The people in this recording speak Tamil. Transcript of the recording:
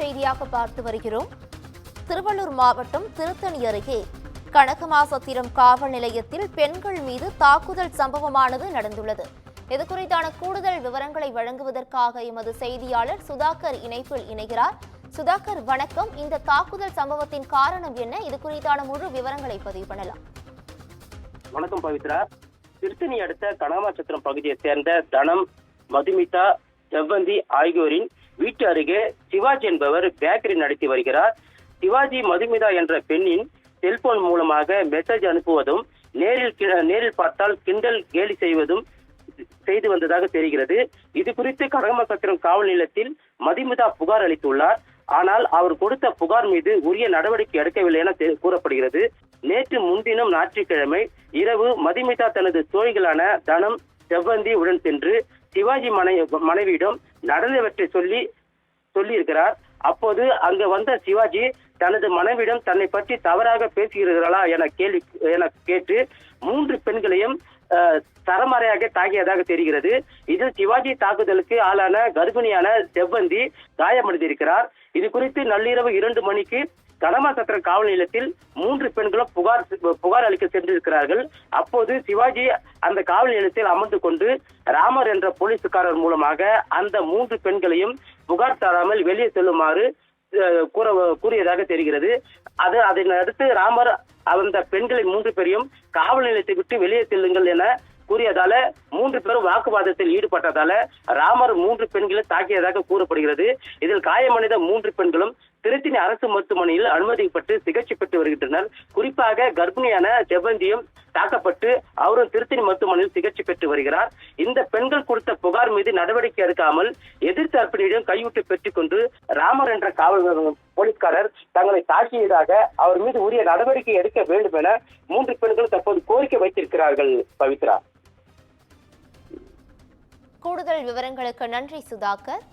செய்தியாக பார்த்து வருகிறோம். திருவள்ளூர் மாவட்டம் திருத்தணி அருகே கனகமாசத்திரம் காவல் நிலையத்தில் பெண்கள் மீது தாக்குதல் சம்பவமானது நடந்துள்ளது. இதுகுறித்தான கூடுதல் விவரங்களை வழங்குவதற்காக எமது செய்தியாளர் சுதாகர் இணைப்பில் இணைகிறார். சுதாகர், வணக்கம். இந்த தாக்குதல் சம்பவத்தின் காரணம் என்ன? இது குறித்தான முழு விவரங்களை பதிவு பண்ணலாம். வணக்கம் பவித்ரா. திருத்தணி அடுத்த கனகமாசத்திரம் பகுதியை சேர்ந்த தனம், மதுமிதா, செவ்வந்தி ஆகியோரின் வீட்டு அருகே சிவாஜி என்பவர் பேக்கரி நடத்தி வருகிறார். சிவாஜி மதுமிதா என்ற பெண்ணின் செல்போன் மூலமாக மெசேஜ் அனுப்புவதும் நேரில் பார்த்தால் கிண்டல் கேலி செய்து வந்ததாக தெரிகிறது. இது குறித்து கனகமாசத்திரம் காவல் நிலையத்தில் மதுமிதா புகார் அளித்துள்ளார். ஆனால் அவர் கொடுத்த புகார் மீது உரிய நடவடிக்கை எடுக்கவில்லை என கூறப்படுகிறது. நேற்று முன்தினம் ஞாயிற்றுக்கிழமை இரவு மதுமிதா தனது தோழிகளான தனம், செவ்வந்தி உடன் சென்று சிவாஜி மனைவியிடம் நடந்தவற்றை சொல்லியிருக்கிறார். அப்போது அங்கு வந்த சிவாஜி தனது மனைவியிடம் தன்னை பற்றி தவறாக பேசுகிறீர்களா என கேட்டு 3 பெண்களையும் தரமறையாக தாக்கியதாக தெரிகிறது. இதில் சிவாஜி தாக்குதலுக்கு ஆளான கர்ப்பிணியான செவ்வந்தி காயமடைந்திருக்கிறார். இது குறித்து நள்ளிரவு 2 மணிக்கு கனகமாசத்திரம் காவல் நிலையத்தில் 3 பெண்களும் புகார் அளிக்க சென்றிருக்கிறார்கள். அப்போது சிவாஜி அந்த காவல் நிலையத்தில் அமர்ந்து கொண்டு ராமர் என்ற போலீஸ்காரர் மூலமாக அந்த 3 பெண்களையும் புகார் தராமல் வெளியே செல்லுமாறு கூறியதாக தெரிகிறது. அதனை அடுத்து ராமர் அந்த பெண்களை 3 பேரையும் காவல் நிலையத்தை விட்டு வெளியே செல்லுங்கள் என கூறியதால 3 பேரும் வாக்குவாதத்தில் ஈடுபட்டதால ராமர் 3 பெண்களை தாக்கியதாக கூறப்படுகிறது. இதில் காயமடைந்த 3 பெண்களும் திருத்தணி அரசு மருத்துவமனையில் அனுமதிக்கப்பட்டு சிகிச்சை பெற்று வருகின்றனர். குறிப்பாக கர்ப்பிணியான செவ்வந்தியும் தாக்கப்பட்டு அவரும் திருத்தணி மருத்துவமனையில் சிகிச்சை பெற்று வருகிறார். இந்த பெண்கள் கொடுத்த புகார் மீது நடவடிக்கை எடுக்காமல் எதிர்த்தரப்பினரிடம் கைவிட்டு பெற்றுக் கொண்டு ராமர் என்ற போலீஸ்காரர் தங்களை தாக்கியதாக அவர் மீது உரிய நடவடிக்கை எடுக்க வேண்டும் என 3 பெண்கள் தற்போது கோரிக்கை வைத்திருக்கிறார்கள். பவித்ரா, கூடுதல் விவரங்களுக்கு நன்றி சுதாகர்.